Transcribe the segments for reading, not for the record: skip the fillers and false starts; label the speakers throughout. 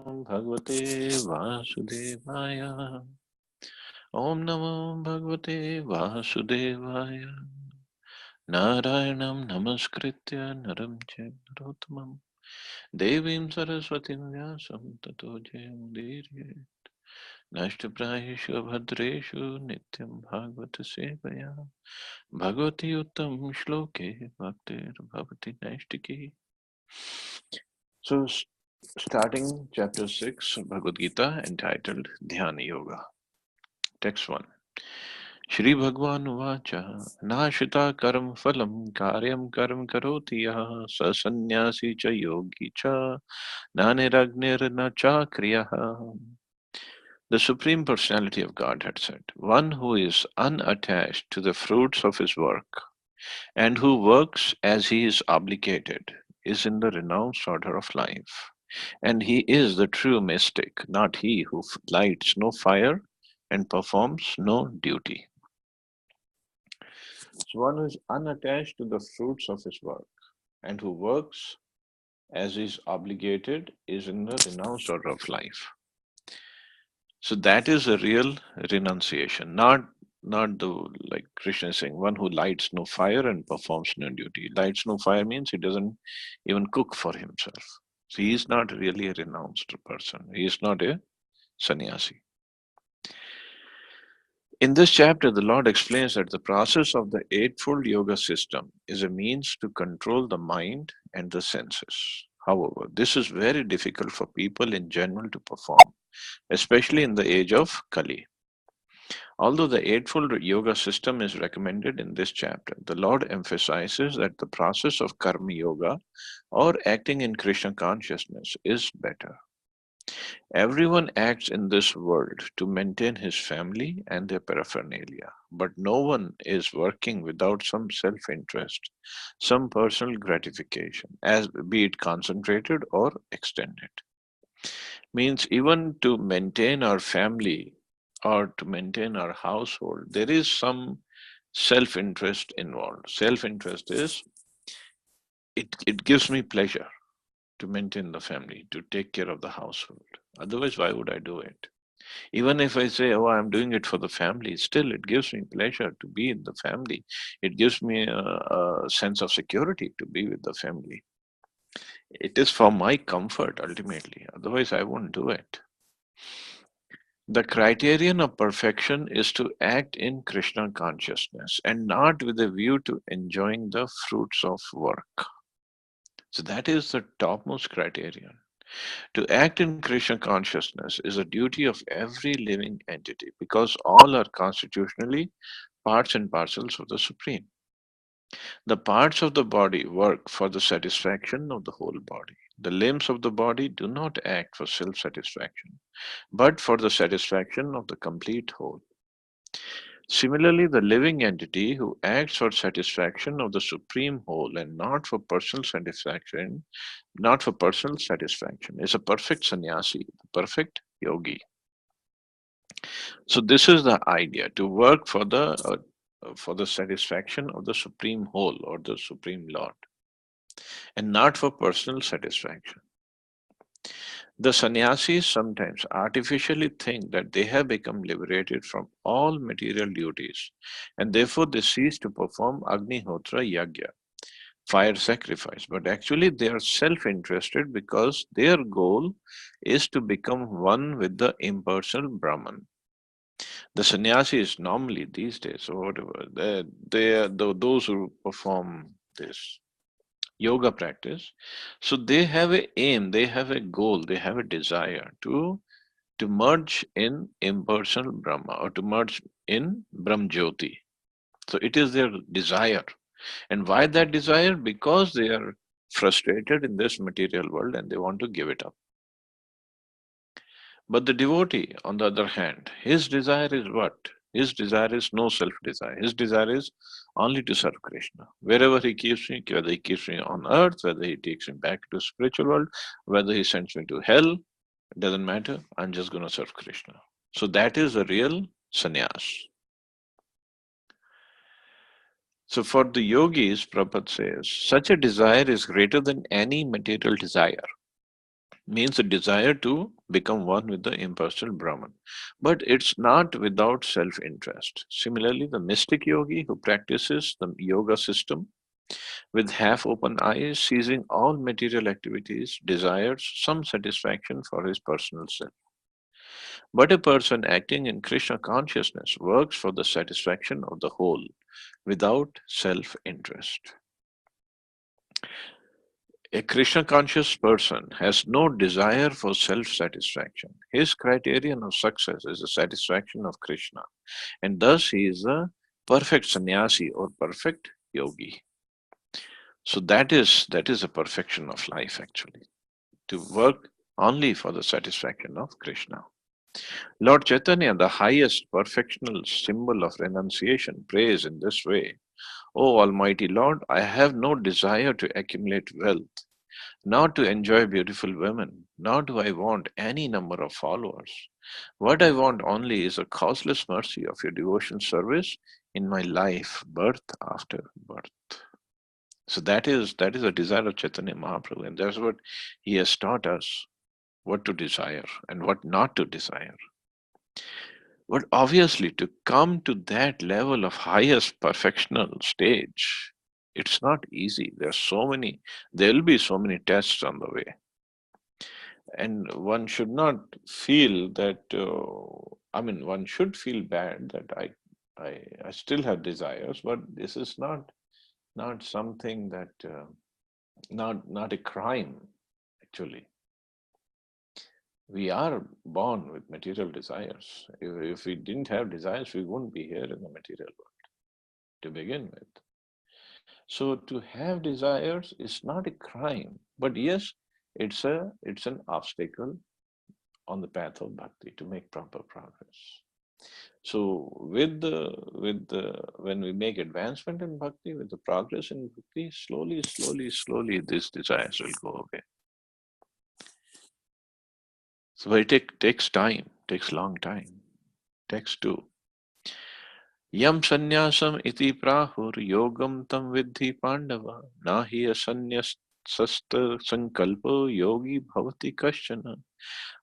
Speaker 1: भगवते वासुदेवाय। ओम नमो भगवते वासुदेवाय। नारायणं नमस्कृत्य नरं चैव नरोत्तमं देवीं सरस्वतीं व्यासं ततो जयमुदीरयेत्। नष्टप्रायेषु भद्रेषु नित्यं भागवत सेवया भगवती उत्तम श्लोके भक्तिर्भवति नैष्टिकी। So, starting chapter 6 Bhagavad Gita entitled Dhyana Yoga. Text 1. Shri Bhagwan Uvacha Nashita Karam Phalam Karyam Karam Karoti Yaha Sasannyasi Cha Yogi Cha Naniragnir Na Cha Kriyaha. The Supreme Personality of Godhead said, one who is unattached to the fruits of his work and who works as he is obligated is in the renounced order of life. And he is the true mystic, not he who lights no fire and performs no duty. So one who is unattached to the fruits of his work and who works as is obligated is in the renounced order of life. So that is a real renunciation, not the like Krishna is saying, one who lights no fire and performs no duty. Lights no fire means he doesn't even cook for himself. So he is not really a renounced person. He is not a sannyasi. In this chapter, the Lord explains that the process of the Eightfold Yoga system is a means to control the mind and the senses. However, this is very difficult for people in general to perform, especially in the age of Kali. Although the Eightfold Yoga system is recommended in this chapter, the Lord emphasizes that the process of Karma Yoga or acting in Krishna consciousness is better. Everyone acts in this world to maintain his family and their paraphernalia, but no one is working without some self interest, some personal gratification, as be it concentrated or extended. Means even to maintain our family or to maintain our household, there is some self interest involved. Self interest is it gives me pleasure to maintain the family, to take care of the household. Otherwise, why would I do it? Even if I say, oh, I'm doing it for the family, still it gives me pleasure to be in the family. It gives me a sense of security to be with the family. It is for my comfort ultimately. Otherwise, I won't do it. The criterion of perfection is to act in Krishna consciousness and not with a view to enjoying the fruits of work. So that is the topmost criterion. To act in Krishna consciousness is a duty of every living entity because all are constitutionally parts and parcels of the Supreme. The parts of the body work for the satisfaction of the whole body. The limbs of the body do not act for self satisfaction, but for the satisfaction of the complete whole. Similarly, the living entity who acts for satisfaction of the supreme whole and not for personal satisfaction, is a perfect sannyasi, perfect yogi. So this is the idea to work for the satisfaction of the supreme whole or the supreme Lord, and not for personal satisfaction. The sannyasis sometimes artificially think that they have become liberated from all material duties, and therefore they cease to perform Agnihotra Yagya, fire sacrifice. But actually, they are self interested because their goal is to become one with the impersonal Brahman. The sannyasis normally these days, or whatever, those who perform this yoga practice, so they have a aim, they have a goal, they have a desire to merge in impersonal Brahma or to merge in Brahm Jyoti. So it is their desire. And why that desire? Because they are frustrated in this material world and they want to give it up. But the devotee, on the other hand, his desire is what? His desire is no self desire. His desire is only to serve Krishna. Wherever he keeps me, whether he keeps me on earth, whether he takes me back to spiritual world, whether he sends me to hell, it doesn't matter. I'm just going to serve Krishna. So that is a real sannyas. So for the yogis, Prabhupada says, such a desire is greater than any material desire. means a desire to become one with the impersonal Brahman. But it's not without self interest. Similarly, the mystic yogi who practices the yoga system with half open eyes, seizing all material activities, desires some satisfaction for his personal self. But a person acting in Krishna consciousness works for the satisfaction of the whole without self interest. A Krishna conscious person has no desire for self satisfaction. His criterion of success is the satisfaction of Krishna, and thus he is a perfect sannyasi or perfect yogi. So that is a perfection of life actually, to work only for the satisfaction of Krishna. Lord Chaitanya, the highest perfectional symbol of renunciation, prays in this way: O Almighty Lord, I have no desire to accumulate wealth, not to enjoy beautiful women, nor do I want any number of followers. What I want only is a causeless mercy of your devotion service in my life, birth after birth. So that is a desire of Chaitanya Mahaprabhu, and that's what he has taught us, what to desire and what not to desire. But obviously, to come to that level of highest perfectional stage, it's not easy. There will be so many tests on the way. And one should not feel that, one should feel bad that I still have desires, but this is not something that, not a crime, actually. We are born with material desires. If we didn't have desires, we wouldn't be here in the material world to begin with. So to have desires is not a crime, but yes, it's an obstacle on the path of bhakti to make proper progress. So with the when we make advancement in bhakti, with the progress in bhakti, slowly these desires will go away. So it takes time, takes long time. Takes two. Yam sannyasam iti prahur yogam tam vidhi pandava nahi asanyasasta sankalpo yogi bhavati kashchana.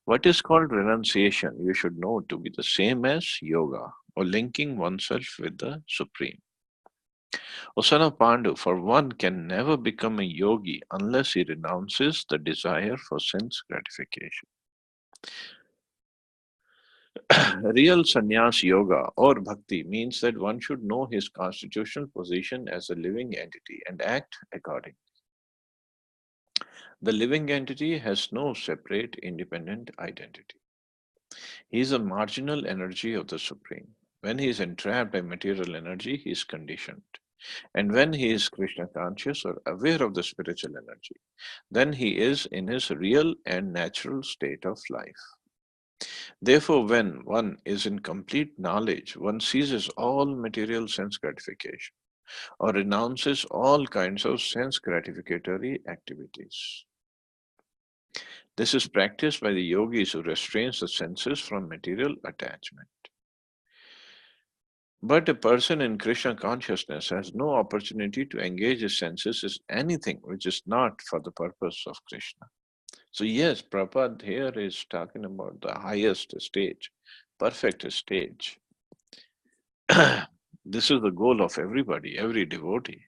Speaker 1: What is called renunciation, you should know to be the same as yoga, or linking oneself with the Supreme. O son of Pandu, for one can never become a yogi unless he renounces the desire for sense gratification. Real sannyas yoga or bhakti means that one should know his constitutional position as a living entity and act accordingly. The living entity has no separate independent identity. He is a marginal energy of the Supreme. When he is entrapped by material energy, he is conditioned. And when he is Krishna conscious or aware of the spiritual energy, then he is in his real and natural state of life. Therefore, when one is in complete knowledge, one ceases all material sense gratification or renounces all kinds of sense gratificatory activities. This is practiced by the yogis who restrains the senses from material attachment. But a person in Krishna consciousness has no opportunity to engage his senses in anything which is not for the purpose of Krishna. So, yes, Prabhupada here is talking about the highest stage, perfect stage. This is the goal of everybody, every devotee.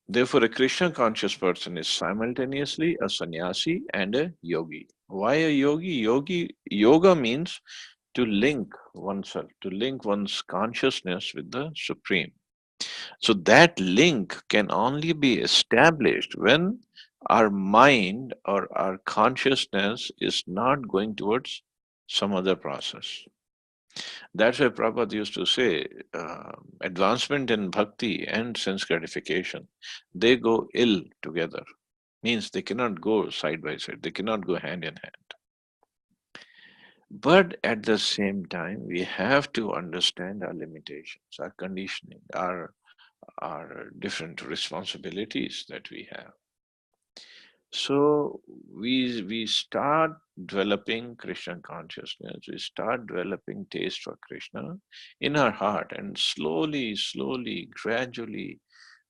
Speaker 1: Therefore, a Krishna conscious person is simultaneously a sannyasi and a yogi. Why a yogi? Yoga means to link oneself, to link one's consciousness with the Supreme. So that link can only be established when our mind or our consciousness is not going towards some other process. That's why Prabhupada used to say, advancement in bhakti and sense gratification, they go ill together. Means they cannot go side by side, they cannot go hand in hand. But at the same time, we have to understand our limitations, our conditioning, our different responsibilities that we have. So we start developing Krishna consciousness, we start developing taste for Krishna in our heart, and slowly, gradually,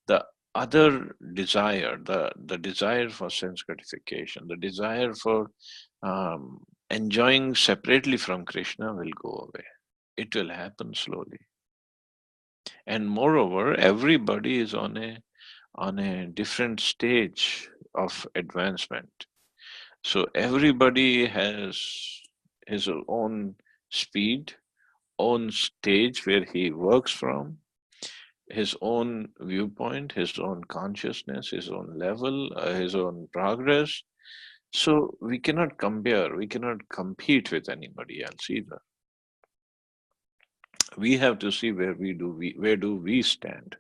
Speaker 1: the other desire, the desire for sense gratification, the desire for enjoying separately from Krishna will go away. It will happen slowly. And moreover, everybody is on a different stage of advancement. So everybody has his own speed, own stage where he works from, his own viewpoint, his own consciousness, his own level, his own progress. So we cannot compare, we cannot compete with anybody else either. We have to see where do we stand,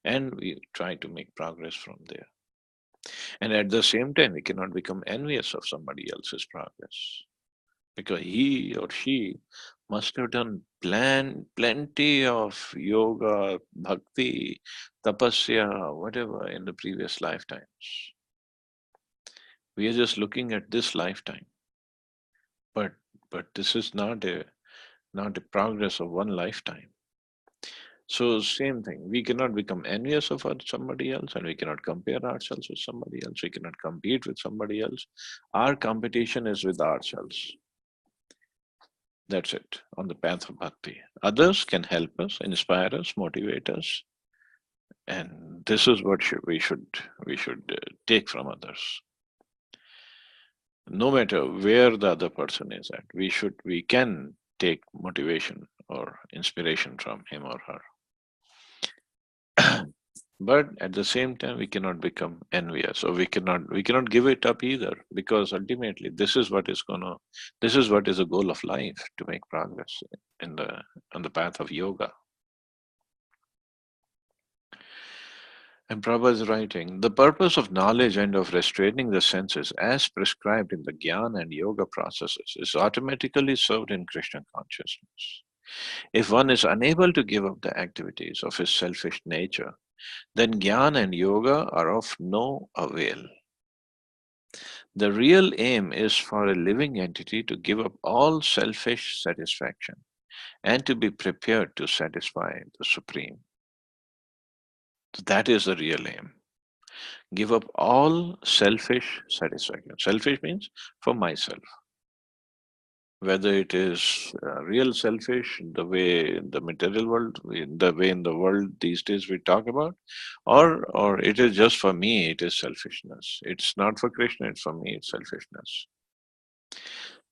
Speaker 1: and we try to make progress from there. And at the same time, we cannot become envious of somebody else's progress, because he or she must have done plenty of yoga, bhakti, tapasya, whatever in the previous lifetimes. We are just looking at this lifetime, but this is not a progress of one lifetime. So same thing, we cannot become envious of somebody else, and we cannot compare ourselves with somebody else. We cannot compete with somebody else. Our competition is with ourselves. That's it, on the path of bhakti. Others can help us, inspire us, motivate us, and this is what we should take from others. No matter where the other person is at, we can take motivation or inspiration from him or her. But at the same time, we cannot become envious, or we cannot give it up either, because ultimately this is what is the goal of life, to make progress in the on the path of yoga. And Prabhupada is writing, the purpose of knowledge and of restraining the senses as prescribed in the Jnana and Yoga processes is automatically served in Krishna consciousness. If one is unable to give up the activities of his selfish nature, then Jnana and Yoga are of no avail. The real aim is for a living entity to give up all selfish satisfaction and to be prepared to satisfy the Supreme. That is the real aim. Give up all selfish satisfaction. Selfish means for myself. Whether it is real selfish, the way in the material world, the way in the world these days we talk about, or it is just for me, it is selfishness. It's not for Krishna, it's for me, it's selfishness.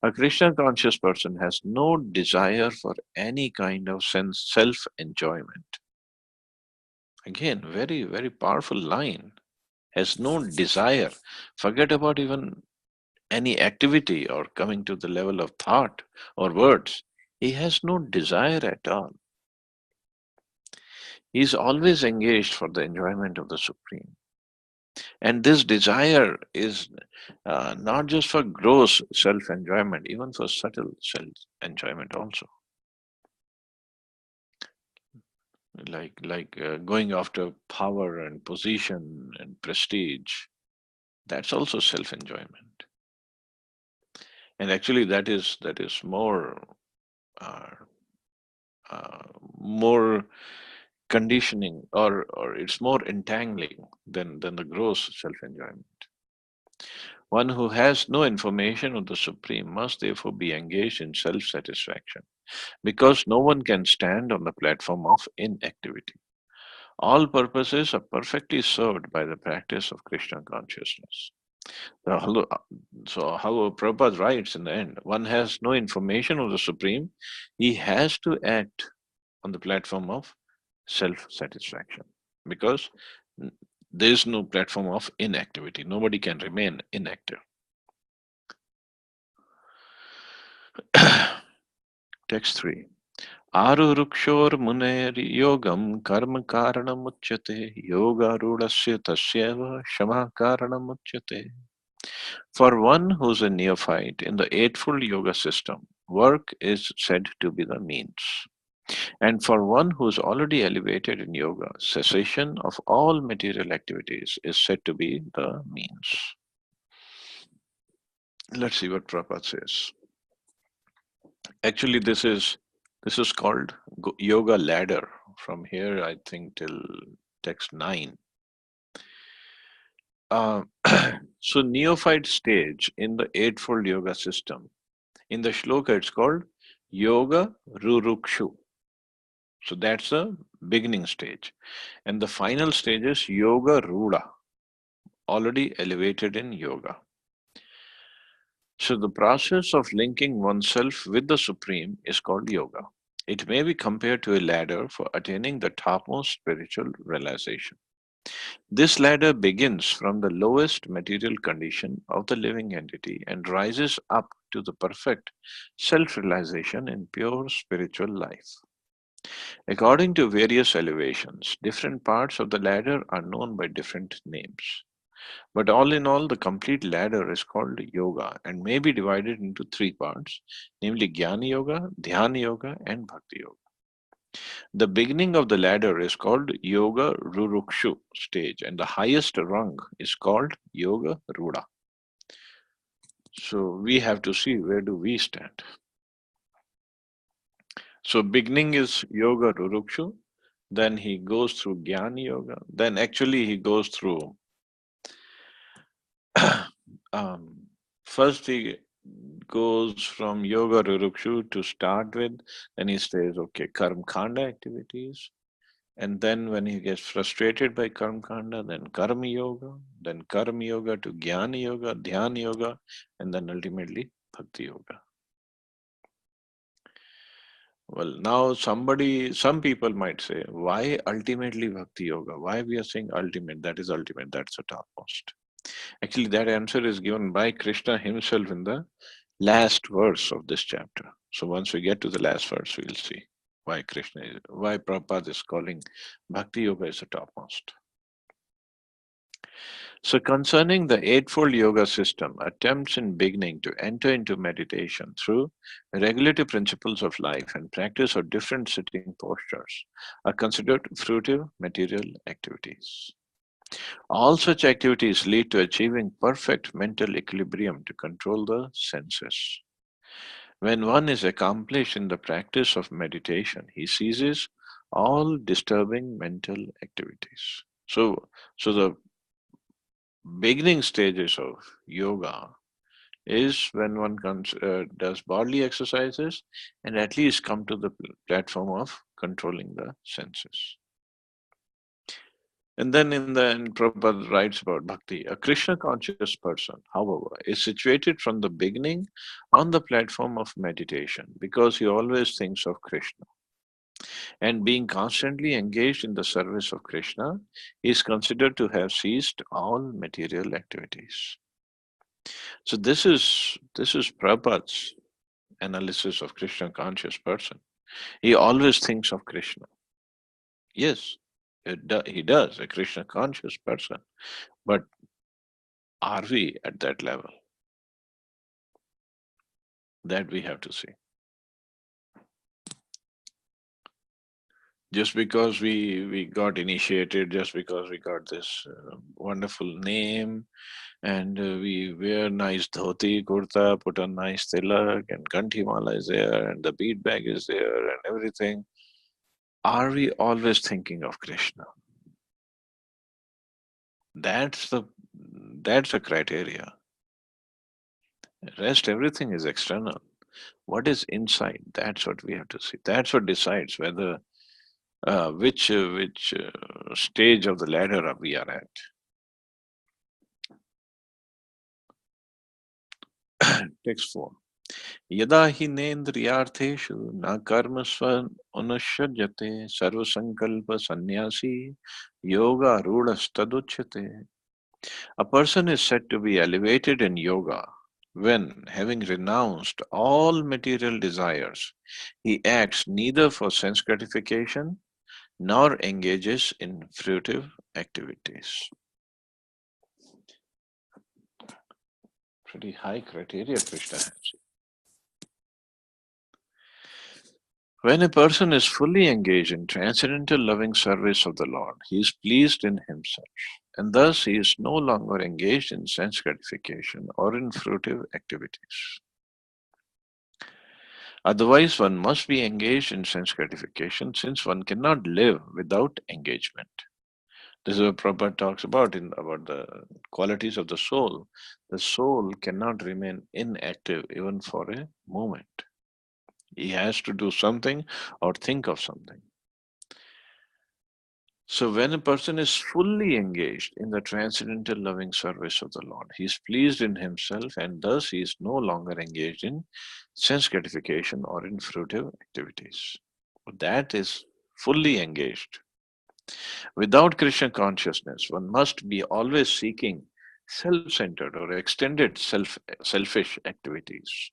Speaker 1: A Krishna conscious person has no desire for any kind of sense self enjoyment. Again, very, very powerful line. Has no desire. Forget about even any activity or coming to the level of thought or words. He has no desire at all. He is always engaged for the enjoyment of the Supreme. And this desire is not just for gross self enjoyment, even for subtle self enjoyment also. Like going after power and position and prestige, that's also self enjoyment. And actually, that is uh, more conditioning, or it's more entangling than the gross self-enjoyment. One who has no information of the Supreme must therefore be engaged in self-satisfaction, because no one can stand on the platform of inactivity. All purposes are perfectly served by the practice of Krishna consciousness. So how Prabhupada writes in the end, one has no information of the Supreme, he has to act on the platform of self satisfaction, because there is no platform of inactivity. Nobody can remain inactive. Text 3. Arurukshor muner yogam karma karanam uchyate yoga rudasya tasyeva shama karanam uchyate. For one who's a neophyte in the Eightfold Yoga system, work is said to be the means. And for one who's already elevated in yoga, cessation of all material activities is said to be the means. Let's see what Prabhupada says. Actually, this is called yoga ladder. From here, I think till text 9. Uh, so neophyte stage in the Eightfold Yoga system. In the shloka, it's called Yoga Rurukshu. So that's the beginning stage. And the final stage is Yoga Ruda, already elevated in yoga. So the process of linking oneself with the Supreme is called yoga. It may be compared to a ladder for attaining the topmost spiritual realization. This ladder begins from the lowest material condition of the living entity and rises up to the perfect self realization in pure spiritual life. According to various elevations, different parts of the ladder are known by different names. But all in all, the complete ladder is called yoga and may be divided into three parts, namely Jnana Yoga, Dhyana Yoga, and Bhakti Yoga. The beginning of the ladder is called Yoga Rurukshu stage, and the highest rung is called Yoga Ruda. So we have to see where do we stand. So beginning is Yoga Rurukshu, then he goes through Jnana Yoga, then actually he goes through um, first he goes from Yoga Rurukshu to start with, then he says, okay, Karm Khanda activities. And then when he gets frustrated by Karm Kanda, then Karma Yoga to Jnana Yoga, Dhyana Yoga, and then ultimately Bhakti Yoga. Well, now some people might say, why ultimately Bhakti Yoga? Why we are saying ultimate? That is ultimate, that's the topmost. Actually, that answer is given by Krishna himself in the last verse of this chapter. So once we get to the last verse, we'll see why Prabhupada is calling Bhakti Yoga as the topmost. So concerning the Eightfold Yoga system, attempts in beginning to enter into meditation through regulative principles of life and practice of different sitting postures are considered fruitive material activities. All such activities lead to achieving perfect mental equilibrium to control the senses. When one is accomplished in the practice of meditation, he ceases all disturbing mental activities. So the beginning stages of yoga is when one does bodily exercises and at least come to the platform of controlling the senses. And then in the end, Prabhupada writes about bhakti. A Krishna conscious person, however, is situated from the beginning on the platform of meditation because he always thinks of Krishna. And being constantly engaged in the service of Krishna, he is considered to have ceased all material activities. So this is Prabhupada's analysis of Krishna conscious person. He always thinks of Krishna. Yes, he does, a Krishna conscious person. But are we at that level? That we have to see. Just because we got initiated, just because we got this wonderful name, and we wear nice dhoti, kurta, put on nice tilak, and kanthi mala is there, and the bead bag is there, and everything. Are we always thinking of Krishna? That's the that's a criteria. Rest, everything is external. What is inside? That's what we have to see. That's what decides whether which stage of the ladder we are at. Text 4. Yada hi nendriyartheshu na karma swan anushyajate sarvasankalpa sannyasi yoga rudhastaduchyate. A person is said to be elevated in yoga when, having renounced all material desires, he acts neither for sense gratification nor engages in fruitive activities. Pretty high criteria Krishna has. When a person is fully engaged in transcendental loving service of the Lord, he is pleased in himself, and thus he is no longer engaged in sense gratification or in fruitive activities. Otherwise, one must be engaged in sense gratification since one cannot live without engagement. This is what Prabhupada talks about in about the qualities of the soul. The soul cannot remain inactive even for a moment. He has to do something or think of something. So, when a person is fully engaged in the transcendental loving service of the Lord, he is pleased in himself and thus he is no longer engaged in sense gratification or in fruitive activities. That is fully engaged. Without Krishna consciousness, one must be always seeking self centered or extended selfish activities.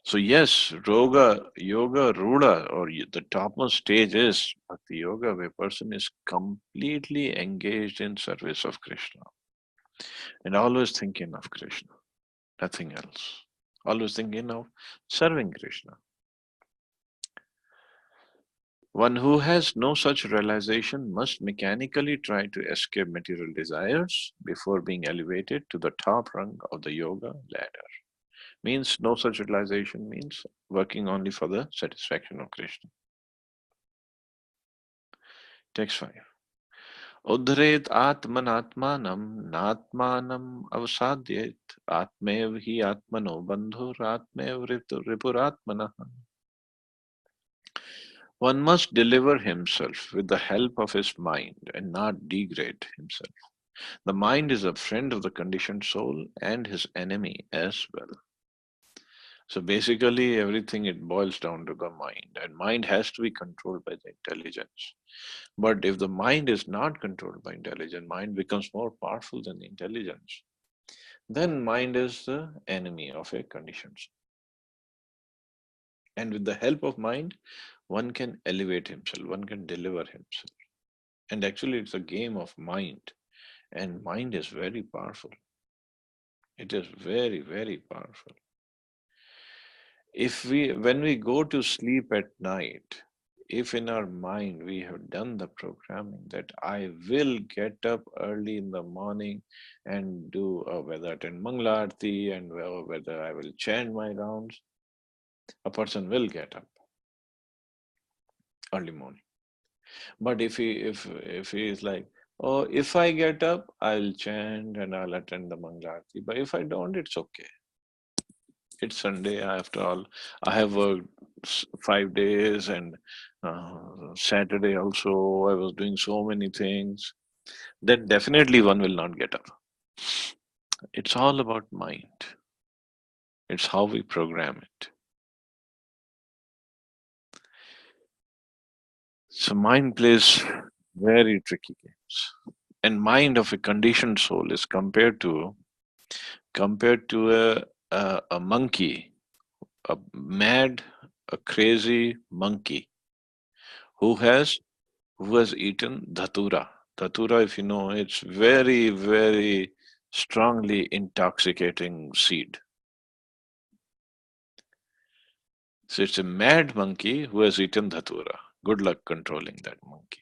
Speaker 1: So yes, yoga, ruda, or the topmost stage is bhakti yoga, where person is completely engaged in service of Krishna and always thinking of Krishna, nothing else. Always thinking of serving Krishna. One who has no such realization must mechanically try to escape material desires before being elevated to the top rung of the yoga ladder. Means no such realization means working only for the satisfaction of Krishna. Text 5. उद्धरेत आत्मनात्मानं नात्मानं अवसाद्येत आत्मेव हि आत्मनो बंधुरात्मेव रिपुरात्मनः. One must deliver himself with the help of his mind and not degrade himself. The mind is a friend of the conditioned soul and his enemy as well. So basically, everything it boils down to the mind, and mind has to be controlled by the intelligence. But if the mind is not controlled by intelligence, mind becomes more powerful than the intelligence. Then mind is the enemy of a conditioned soul. And with the help of mind, one can elevate himself, one can deliver himself. And actually, it's a game of mind, and mind is very powerful. It is very, very powerful. If we, when we go to sleep at night, if in our mind we have done the programming that I will get up early in the morning and do whether attend Mangala Aarti and whether I will chant my rounds, a person will get up early morning. But if he is like, oh, if I get up, I'll chant and I'll attend the Mangala Aarti. But if I don't, it's okay. It's Sunday after all. I have worked 5 days and Saturday also. I was doing so many things. Then definitely one will not get up. It's all about mind. It's how we program it. So mind plays very tricky games. And mind of a conditioned soul is compared to a monkey, a mad, a crazy monkey who has who has eaten dhatura. Dhatura, if you know, it's very, very strongly intoxicating seed. So it's a mad monkey who has eaten dhatura. Good luck controlling that monkey.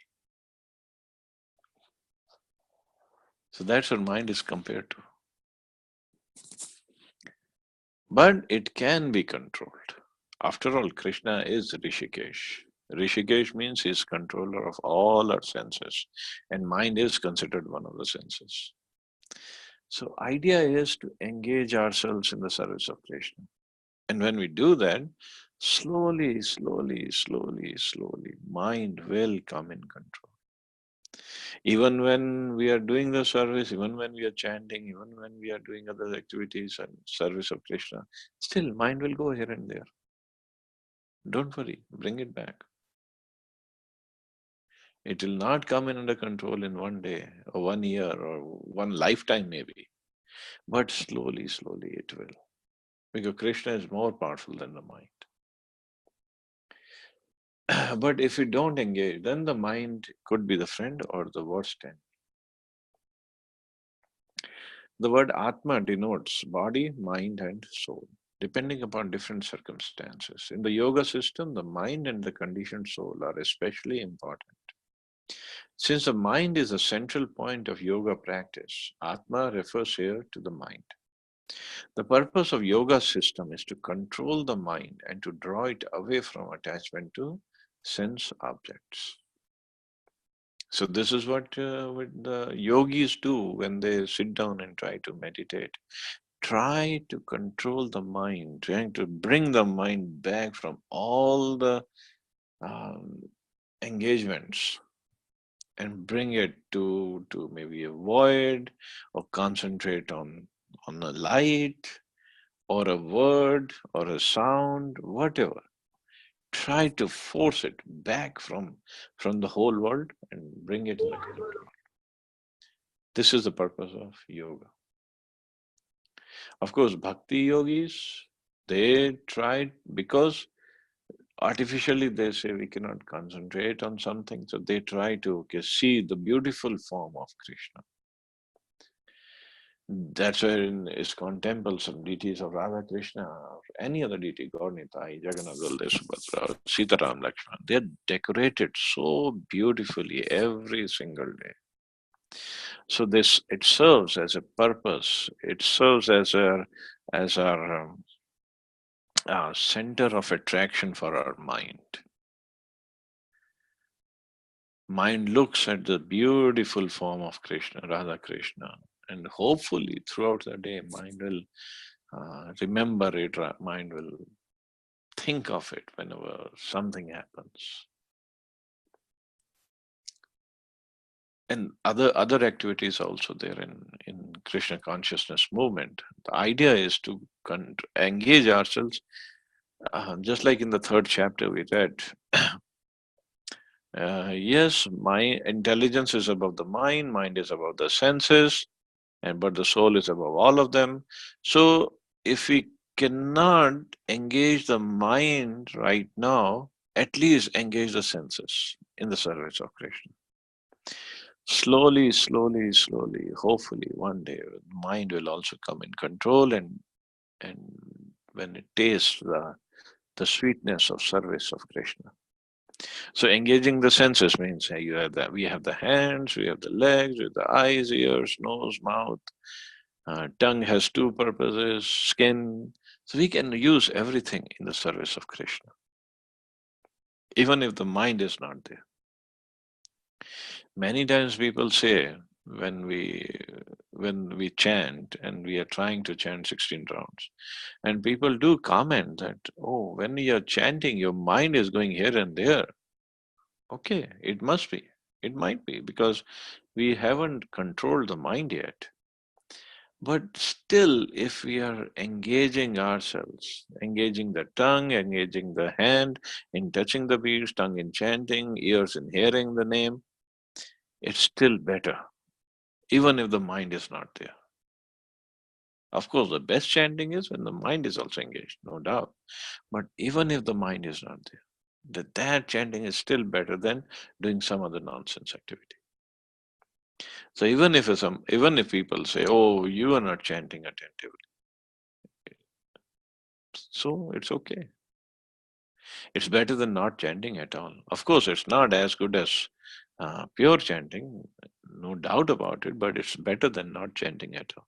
Speaker 1: So that's what mind is compared to. But it can be controlled. After all, Krishna is Rishikesh. Rishikesh means he's controller of all our senses, and mind is considered one of the senses. So idea is to engage ourselves in the service of Krishna. And when we do that, slowly, slowly, slowly, slowly, mind will come in control. Even when we are doing the service, even when we are chanting, even when we are doing other activities and service of Krishna, still mind will go here and there. Don't worry, bring it back. It will not come in under control in one day or 1 year or one lifetime, maybe. But slowly, slowly it will. Because Krishna is more powerful than the mind. But if we don't engage, then the mind could be the friend or the worst enemy. The word Atma denotes body, mind, and soul, depending upon different circumstances. In the yoga system, the mind and the conditioned soul are especially important. Since the mind is a central point of yoga practice, Atma refers here to the mind. The purpose of yoga system is to control the mind and to draw it away from attachment to sense objects. So this is what the yogis do when they sit down and try to meditate. Try to control the mind, trying to bring the mind back from all the um, engagements and bring it to maybe a void, or concentrate on a light or a word or a sound, whatever. Try to force it back from the whole world and bring it in the control. This is the purpose of yoga. Of course, bhakti yogis, they tried, because artificially they say we cannot concentrate on something, so they try to, okay, see the beautiful form of Krishna. That's where in ISKCON temple, some deities of Radha Krishna or any other deity, God Nitai, Jagannath, Baldev, Subhadra, Sitaram, Lakshmana, they're decorated so beautifully every single day. So this, it serves as a purpose. It serves as our center of attraction for our mind. Mind looks at the beautiful form of Krishna, Radha Krishna, and hopefully throughout the day, mind will remember it. Mind will think of it whenever something happens. And other activities also there in Krishna consciousness movement. The idea is to engage ourselves, just like in the third chapter we read. Yes, my intelligence is above the mind is above the senses, and but the soul is above all of them. So if we cannot engage the mind right now, at least engage the senses in the service of Krishna. Slowly, slowly, slowly, hopefully one day the mind will also come in control, and when it tastes the sweetness of service of Krishna. So engaging the senses means you have that we have the hands, we have the legs, we have the eyes, ears, nose, mouth. Tongue has two purposes, skin. So we can use everything in the service of Krishna, even if the mind is not there. Many times people say when we chant and we are trying to chant 16 rounds, and people do comment that, oh, when you're chanting, your mind is going here and there. Okay, it must be. It might be because we haven't controlled the mind yet. But still, if we are engaging ourselves, engaging the tongue, engaging the hand in touching the beads, tongue in chanting, ears in hearing the name, it's still better, even if the mind is not there. Of course, the best chanting is when the mind is also engaged, no doubt. But even if the mind is not there, that chanting is still better than doing some other nonsense activity. So even if people say, "Oh, you are not chanting attentively," so it's okay. It's better than not chanting at all. Of course, it's not as good as pure chanting, no doubt about it, but it's better than not chanting at all.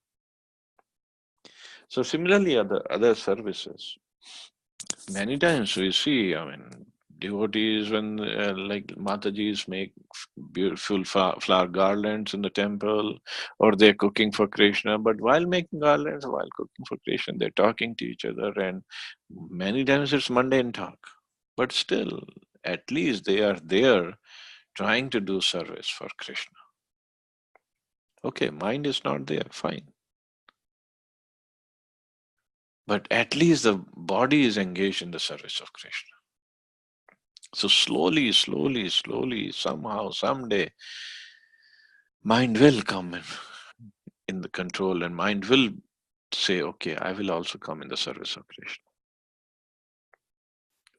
Speaker 1: So similarly, other services. Many times we see, I mean, devotees when like Matajis make beautiful flower garlands in the temple, or they're cooking for Krishna. But while making garlands, while cooking for Krishna, they're talking to each other, and many times it's mundane talk. But still, at least they are there trying to do service for Krishna. Okay, mind is not there, fine. But at least the body is engaged in the service of Krishna. So slowly, slowly, slowly, somehow, someday, mind will come in the control, and mind will say, okay, I will also come in the service of Krishna.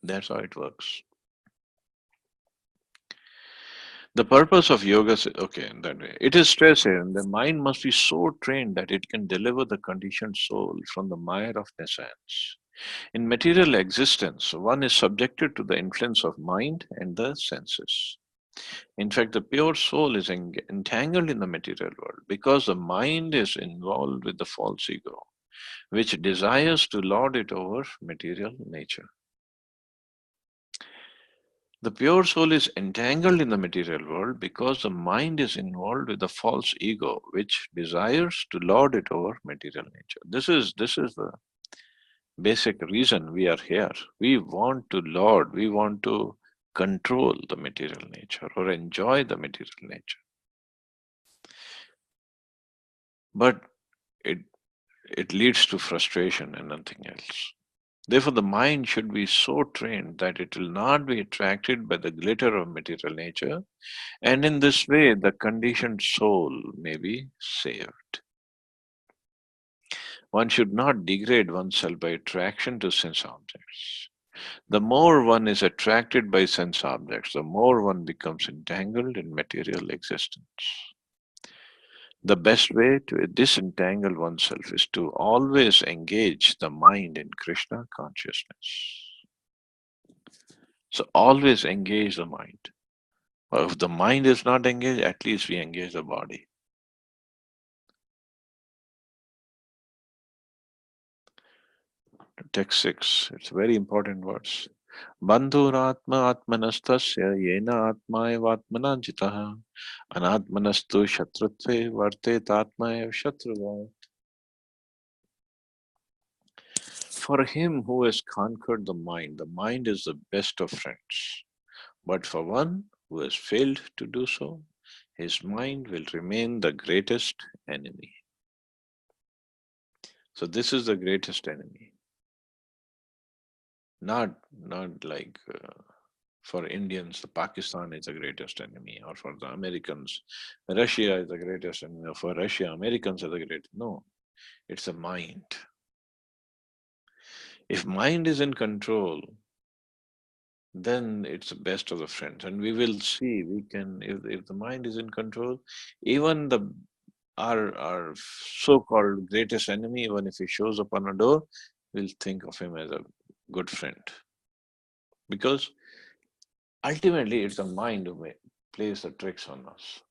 Speaker 1: That's how it works. The purpose of yoga, okay, that way. It is stressed here, and the mind must be so trained that it can deliver the conditioned soul from the mire of nescience. In material existence, one is subjected to the influence of mind and the senses. In fact, the pure soul is entangled in the material world because the mind is involved with the false ego, which desires to lord it over material nature. The pure soul is entangled in the material world because the mind is involved with the false ego, which desires to lord it over material nature. This is the basic reason we are here. We want to lord, we want to control the material nature or enjoy the material nature. But it it leads to frustration and nothing else. Therefore, the mind should be so trained that it will not be attracted by the glitter of material nature, and in this way, the conditioned soul may be saved. One should not degrade oneself by attraction to sense objects. The more one is attracted by sense objects, the more one becomes entangled in material existence. The best way to disentangle oneself is to always engage the mind in Krishna consciousness. So always engage the mind. Or if the mind is not engaged, at least we engage the body. Text 6, it's very important words. Bandhuratma atmanastasya yena atma evatmana jitaha anatmanastu shatrutve vartetatma ev shatruva. For him who has conquered the mind is the best of friends. But for one who has failed to do so, his mind will remain the greatest enemy. So this is the greatest enemy. Not like for Indians, the Pakistan is the greatest enemy, or for the Americans, Russia is the greatest enemy, or for Russia, Americans are the greatest. No, it's a mind. If mind is in control, then it's the best of the friends. And we will see, we can, if the mind is in control, even the our so-called greatest enemy, even if he shows up on a door, we'll think of him as a good friend. Because ultimately, it's the mind who plays the tricks on us.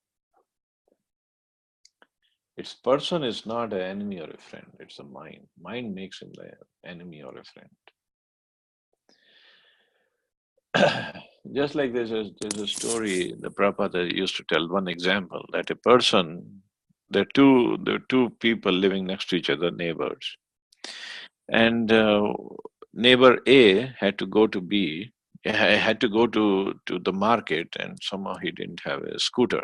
Speaker 1: Its person is not an enemy or a friend. It's the mind. Mind makes him the enemy or a friend. Just like there's a story the Prabhupada used to tell, one example, that a person, there are two people living next to each other, neighbors. And neighbor A had to go to B, had to go to the market, and somehow he didn't have a scooter.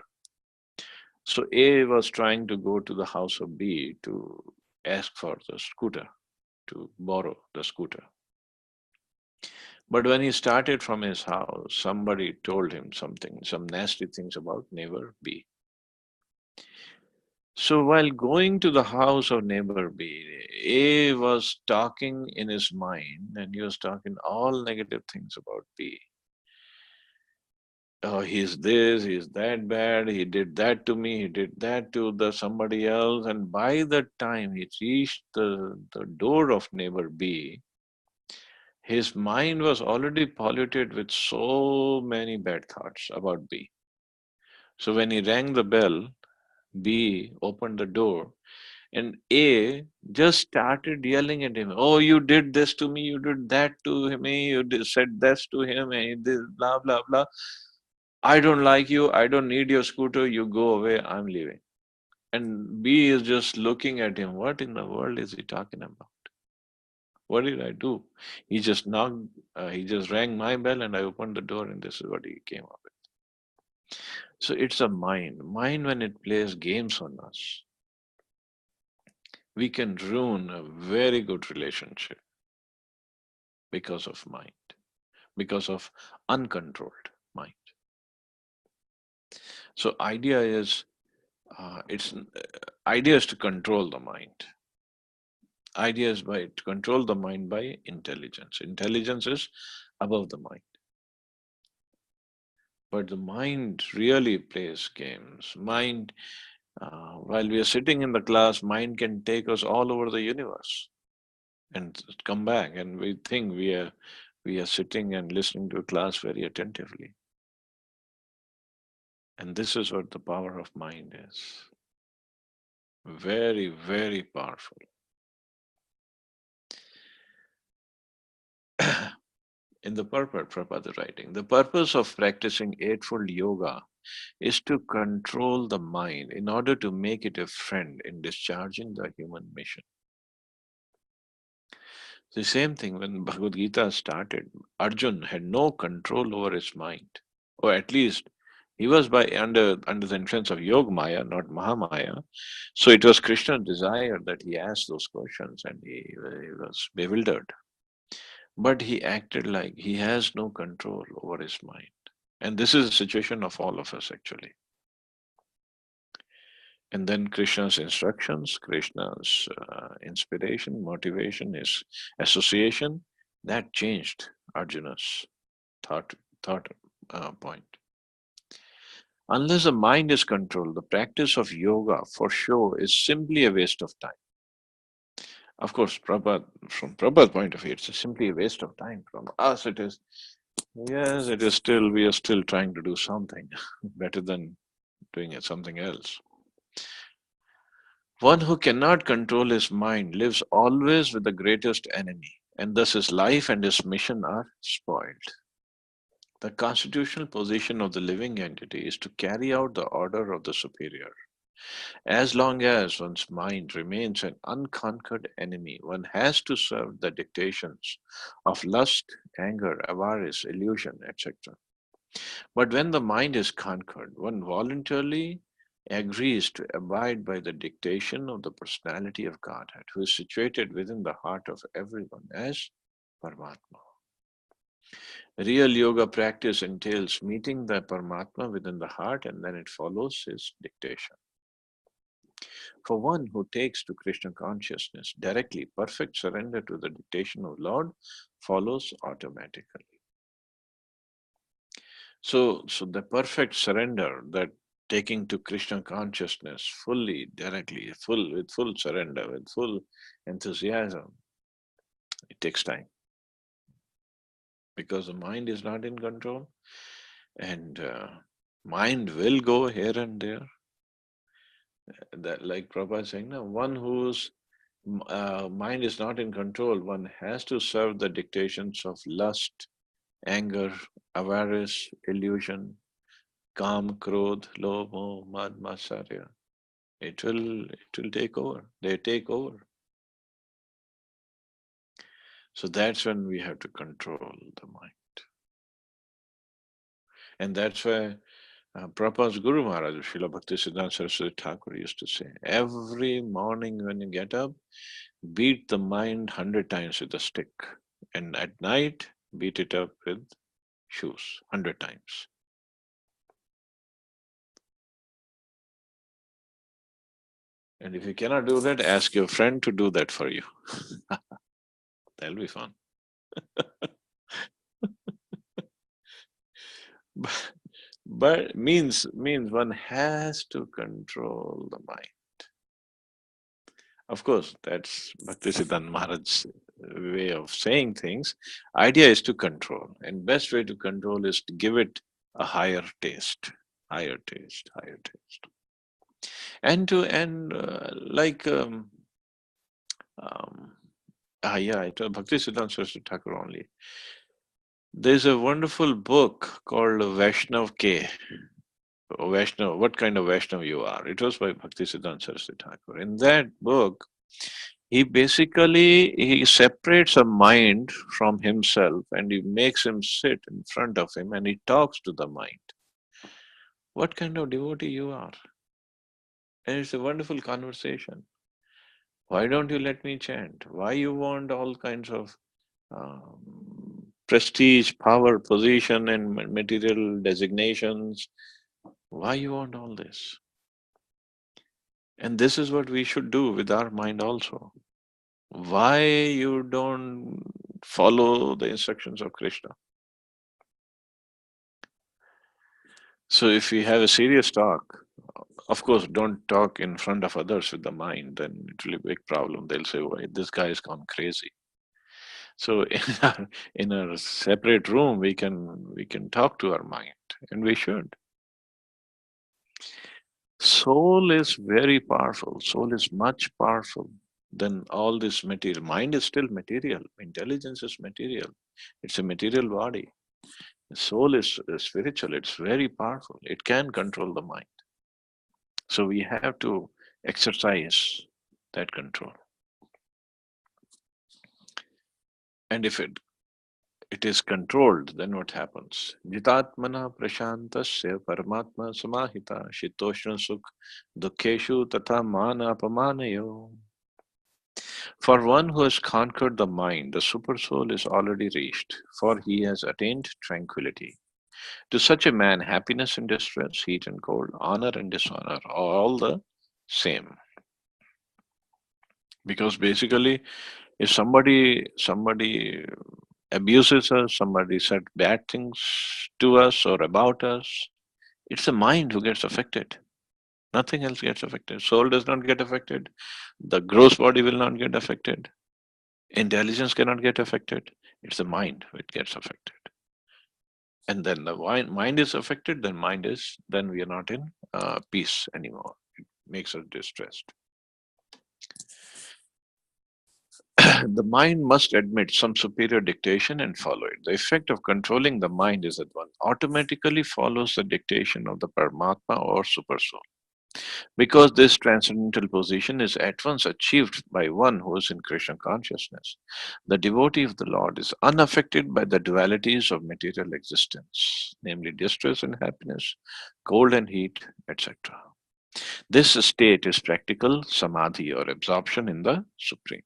Speaker 1: So A was trying to go to the house of B to ask for the scooter, to borrow the scooter. But when he started from his house, somebody told him something, some nasty things about neighbor B. So while going to the house of neighbor B, A was talking in his mind and he was talking all negative things about B. Oh, he's this, he's that bad, he did that to me, he did that to the somebody else. And by the time he reached the door of neighbor B, his mind was already polluted with so many bad thoughts about B. So when he rang the bell, B opened the door and A just started yelling at him. Oh, you did this to me, you did that to me, said this to him, and this, blah, blah, blah. I don't like you. I don't need your scooter. You go away. I'm leaving. And B is just looking at him. What in the world is he talking about? What did I do? He just knocked, he just rang my bell and I opened the door and this is what he came up with. So it's a mind. Mind, when it plays games on us, we can ruin a very good relationship because of mind, because of uncontrolled mind. So idea is to control the mind. Idea is by to control the mind by intelligence. Intelligence is above the mind. But the mind really plays games. Mind, while we are sitting in the class, mind can take us all over the universe and come back, and we think we are sitting and listening to a class very attentively. And this is what the power of mind is. Very, very powerful. In the purport, Prabhupada writing, the purpose of practicing Eightfold Yoga is to control the mind in order to make it a friend in discharging the human mission. The same thing when Bhagavad Gita started, Arjun had no control over his mind, or at least he was by under the influence of Yog Maya, not Mahamaya. So it was Krishna's desire that he asked those questions, and he was bewildered. But he acted like he has no control over his mind, and this is the situation of all of us actually. And then Krishna's instructions, Krishna's inspiration, motivation, his association, that changed Arjuna's thought point. Unless the mind is controlled, the practice of yoga for sure is simply a waste of time. Of course, from Prabhupada's point of view, it's simply a waste of time. From us, it is, yes, it is still, we are still trying to do something better than doing something else. One who cannot control his mind lives always with the greatest enemy, and thus his life and his mission are spoiled. The constitutional position of the living entity is to carry out the order of the superior. As long as one's mind remains an unconquered enemy, one has to serve the dictations of lust, anger, avarice, illusion, etc. But when the mind is conquered, one voluntarily agrees to abide by the dictation of the personality of Godhead, who is situated within the heart of everyone as Paramatma. Real yoga practice entails meeting the Paramatma within the heart, and then it follows his dictation. For one who takes to Krishna consciousness directly, perfect surrender to the dictation of Lord follows automatically. So the perfect surrender, that taking to Krishna consciousness fully, directly, with full surrender, with full enthusiasm, it takes time because the mind is not in control, and mind will go here and there. That, like Prabhupada is saying, now one whose mind is not in control, one has to serve the dictations of lust, anger, avarice, illusion, Kam, Krodh, Lobh, Moh, Mad, Matsarya. It will take over. They take over. So that's when we have to control the mind. And that's why Prabhupada's Guru Maharaj, Srila Bhaktisiddhanta Saraswati Thakur used to say, every morning when you get up, beat the mind 100 times with a stick. And at night, beat it up with shoes 100 times. And if you cannot do that, ask your friend to do that for you. That'll be fun. But means one has to control the mind. Of course, that's Bhaktisiddhanta Maharaj's way of saying things. Idea is to control, and best way to control is to give it a higher taste, higher taste, higher taste, and to and like um, yeah, it was Bhaktisiddhanta Saraswati Thakur only. There's a wonderful book called Vaishnav K. Vaishnav, what kind of Vaishnav you are. It was by Bhaktisiddhanta Saraswati Thakur. In that book, he separates a mind from himself and he makes him sit in front of him and he talks to the mind. What kind of devotee you are? And it's a wonderful conversation. Why don't you let me chant? Why you want all kinds of prestige, power, position, and material designations? Why you want all this? And this is what we should do with our mind also. Why you don't follow the instructions of Krishna? So if we have a serious talk, of course, don't talk in front of others with the mind, then it will be a big problem. They'll say, why this guy has gone crazy. So in a separate room, we can talk to our mind, and we should. Soul is very powerful. Soul is much powerful than all this material. Mind is still material. Intelligence is material. It's a material body. The soul is spiritual. It's very powerful. It can control the mind. So we have to exercise that control. And if it is controlled, then what happens? Jitatmana prashantasya paramatma samahita shitoshna sukh dukkeshu tatha mana apamanayo. For one who has conquered the mind, the super soul is already reached, for he has attained tranquility. To such a man, happiness and distress, heat and cold, honor and dishonor are all the same. Because basically, if somebody abuses us, somebody said bad things to us or about us, it's the mind who gets affected. Nothing else gets affected. Soul does not get affected. The gross body will not get affected. Intelligence cannot get affected. It's the mind which gets affected. And then the mind is affected, then we are not in peace anymore. It makes us distressed. The mind must admit some superior dictation and follow it. The effect of controlling the mind is that one automatically follows the dictation of the Paramatma or Super Soul. Because this transcendental position is at once achieved by one who is in Krishna consciousness, the devotee of the Lord is unaffected by the dualities of material existence, namely distress and happiness, cold and heat, etc. This state is practical samadhi or absorption in the Supreme.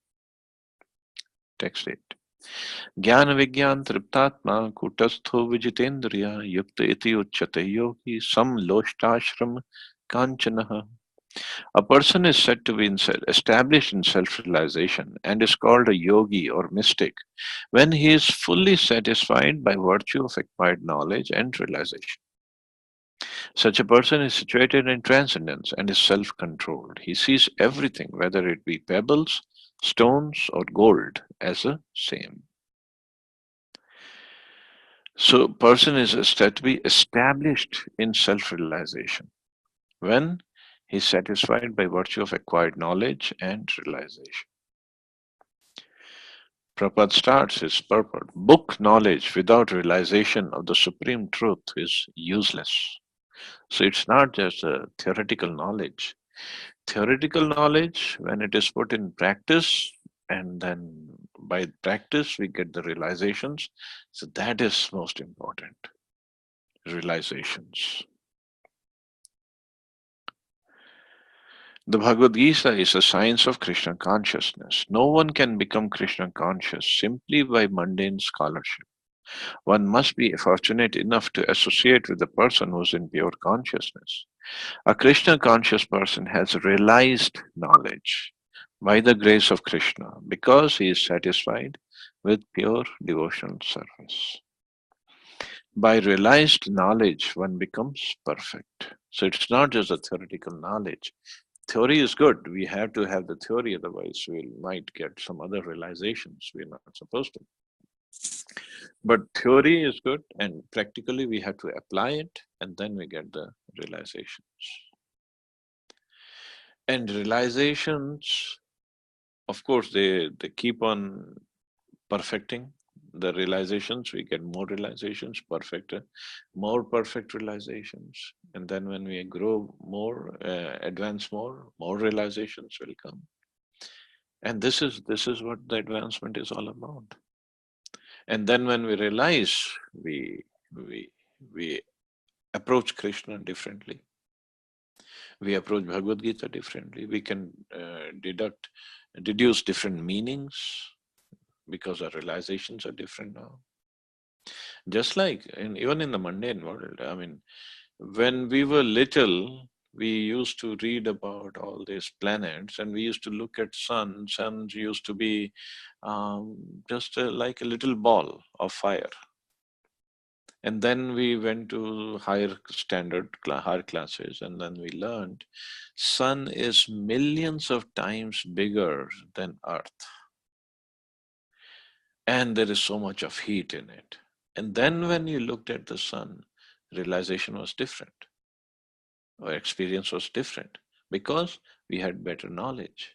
Speaker 1: Text 8. ज्ञान विज्ञान तृप्तात्मा कूटस्थो विजितेन्द्रिय युक्त इति उच्यते योगी समलोष्टाश्रम कांचनः. A person is said to be established in self-realization and is called a yogi or mystic when he is fully satisfied by virtue of acquired knowledge and realization. Such a person is situated in transcendence and is self-controlled. He sees everything, whether it be pebbles, stones, or gold, as the same. So, person is said to be established in self-realization when he is satisfied by virtue of acquired knowledge and realization. Prabhupada starts his purport. Book knowledge without realization of the supreme truth is useless. So it's not just a theoretical knowledge. Theoretical knowledge, when it is put in practice, and then by practice we get the realizations. So that is most important. Realizations. The Bhagavad Gita is a science of Krishna consciousness. No one can become Krishna conscious simply by mundane scholarship. One must be fortunate enough to associate with a person who is in pure consciousness. A Krishna conscious person has realized knowledge by the grace of Krishna because he is satisfied with pure devotional service. By realized knowledge, one becomes perfect. So it's not just a theoretical knowledge. Theory is good. We have to have the theory, otherwise we might get some other realizations we're not supposed to. But theory is good, and practically we have to apply it, and then we get the realizations. And realizations, of course, they keep on perfecting the realizations. We get more realizations, more perfect realizations, and then when we grow more, advance more realizations will come. And this is what the advancement is all about. And then when we realize, we we approach Krishna differently. We approach Bhagavad Gita differently. We can deduce different meanings because our realizations are different now. Just like even in the mundane world, I mean, when we were little, we used to read about all these planets, and we used to look at sun. Suns used to be just like a little ball of fire. And then we went to higher higher classes, and then we learned sun is millions of times bigger than Earth, and there is so much of heat in it. And then when you looked at the sun, realization was different. Our experience was different because we had better knowledge.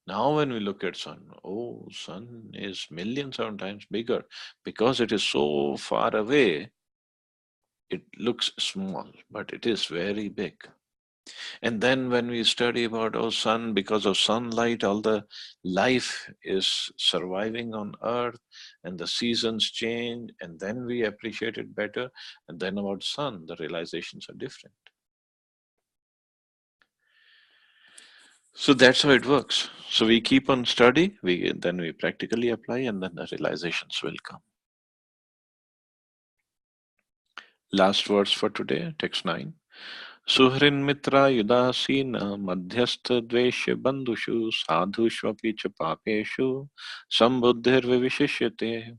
Speaker 1: Now, when we look at sun, oh, sun is millions of times bigger because it is so far away. It looks small, but it is very big. And then when we study about our sun, because of sunlight, all the life is surviving on earth and the seasons change, and then we appreciate it better. And then about sun, the realizations are different. So that's how it works. So we keep on study, we practically apply, and then the realizations will come. Last verse for today, text 9. सुहृन्मित्रा युदासीन मध्यस्थ द्वेष्य बंधुषु साधुष्वपि च पापेषु sambuddhirvivishishyate.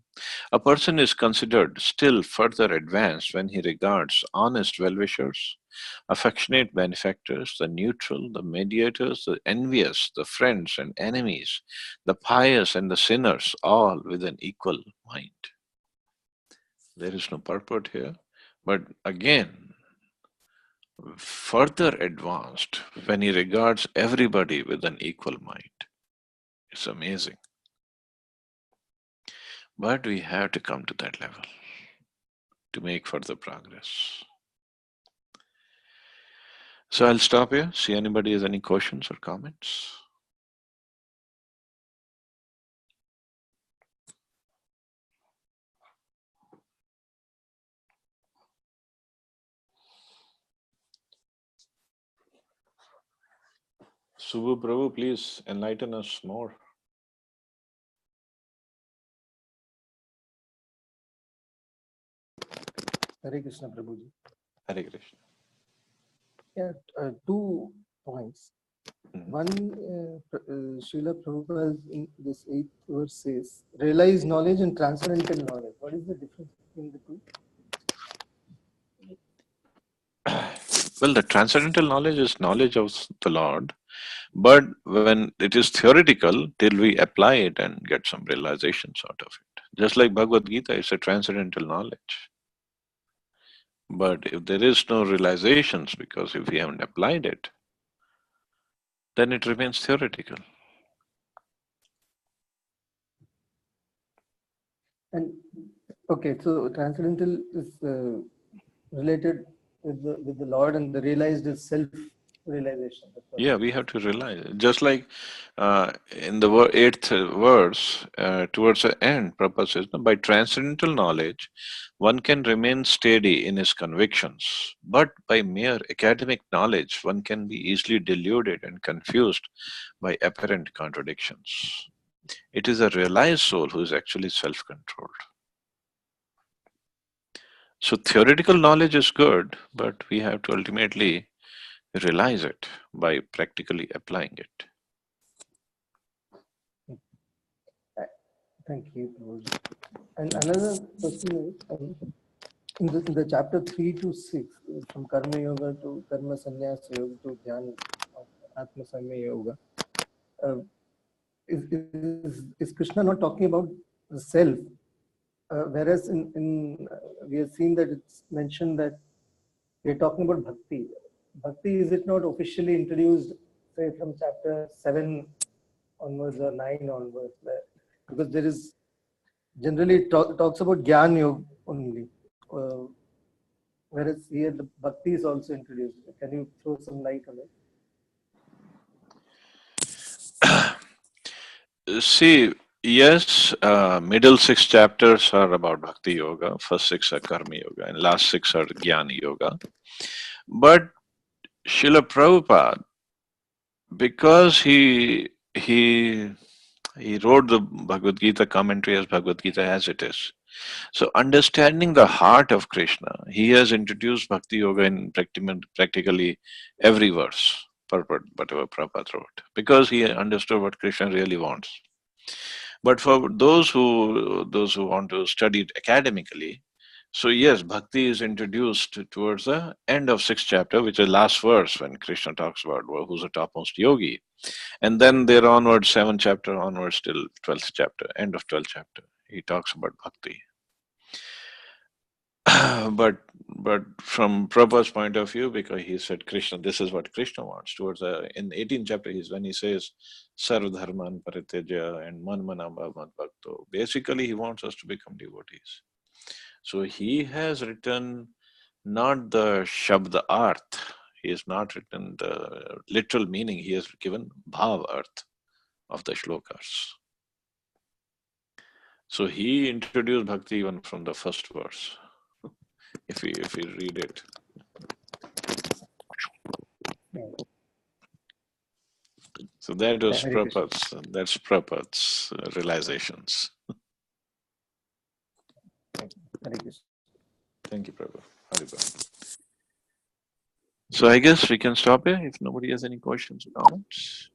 Speaker 1: A person is considered still further advanced when he regards honest well-wishers, affectionate benefactors, the neutral, the mediators, the envious, the friends and enemies, the pious and the sinners, all with an equal mind. There is no purport here, but again, further advanced when he regards everybody with an equal mind. It's amazing. But we have to come to that level to make further progress. So I'll stop here. See anybody has any questions or comments? Subhu Prabhu, please enlighten us more.
Speaker 2: Hare Krishna, Prabhuji.
Speaker 1: Hare Krishna.
Speaker 2: Yeah, 2 points. One, Srila Prabhupada in this 8th verse says, realize knowledge and transcendental knowledge. What is the difference between the two?
Speaker 1: Well, the transcendental knowledge is knowledge of the Lord, but when it is theoretical, till we apply it and get some realizations out of it. Just like Bhagavad Gita is a transcendental knowledge. But if there is no realizations, because if we haven't applied it, then it remains theoretical.
Speaker 2: And okay, so transcendental is related with the Lord, and the realized is self-realization.
Speaker 1: Yeah, we have to realize. Just like in the 8th verse, towards the end, Prabhupada says, "No, by transcendental knowledge, one can remain steady in his convictions. But by mere academic knowledge, one can be easily deluded and confused by apparent contradictions. It is a realized soul who is actually self-controlled." So theoretical knowledge is good, but we have to ultimately realize it by practically applying it.
Speaker 2: Thank you, Prabhuji. And another question is, in the chapter 3 to 6, from Karma Yoga to Karma Sannyasa Yoga to Dhyan of Atma Samya Yoga, uh, is Krishna not talking about the self? Whereas we have seen that it's mentioned that we are talking about bhakti. Bhakti, is it not officially introduced, say, from chapter 7 onwards or 9 onwards? Because there is generally talks about Gyan Yoga only. Whereas here the bhakti is also introduced. Can you throw some light on it?
Speaker 1: See, yes, middle 6 chapters are about Bhakti Yoga, first 6 are Karma Yoga, and last 6 are Jnana Yoga. But Srila Prabhupada, because he wrote the Bhagavad Gita commentary as Bhagavad Gita as it is. So understanding the heart of Krishna, he has introduced Bhakti Yoga in practically every verse, whatever Prabhupada wrote, because he understood what Krishna really wants. But for those who want to study it academically, so yes, bhakti is introduced towards the end of 6th chapter, which is last verse when Krishna talks about who's the topmost yogi, and then there onwards 7th chapter onwards till 12th chapter, end of 12th chapter, he talks about bhakti. but from Prabhupada's point of view, because he said Krishna, this is what Krishna wants towards in 18th chapter, when he says Sarva Dharman Parityaja and Man Manamba Mad Bhakto. Basically, he wants us to become devotees. So he has written not the Shabda Arth. He has not written the literal meaning. He has given Bhav Arth of the shlokas. So he introduced bhakti even from the first verse. If we read it. So that was that's Prabhupada's realizations. Thank you, Prabhu. Haribol. So I guess we can stop here if nobody has any questions or comments.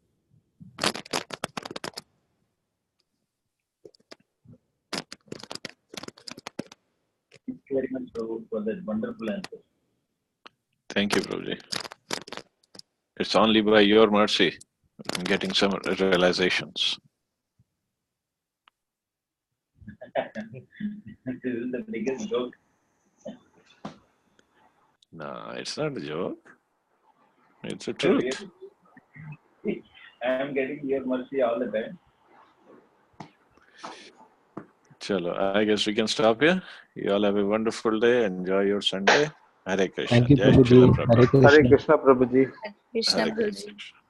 Speaker 3: Thank you very much, Prabhu, for that wonderful answer.
Speaker 1: Thank you, Prabhuji. It's only by your mercy I'm getting some realizations.
Speaker 3: This is the biggest joke.
Speaker 1: No, it's not a joke. It's a truth.
Speaker 3: I am getting your mercy all the time.
Speaker 1: Chalo, I guess we can stop here. You all have a wonderful day. Enjoy your Sunday. Hare Krishna.
Speaker 4: Thank you,
Speaker 1: Jai
Speaker 4: Prabhuji.
Speaker 1: Srila Prabhupada.
Speaker 4: Hare
Speaker 5: Hare
Speaker 4: Krishna.
Speaker 5: Krishna, Prabhuji.
Speaker 6: Krishna
Speaker 1: Hare
Speaker 6: Guruji.
Speaker 1: Krishna.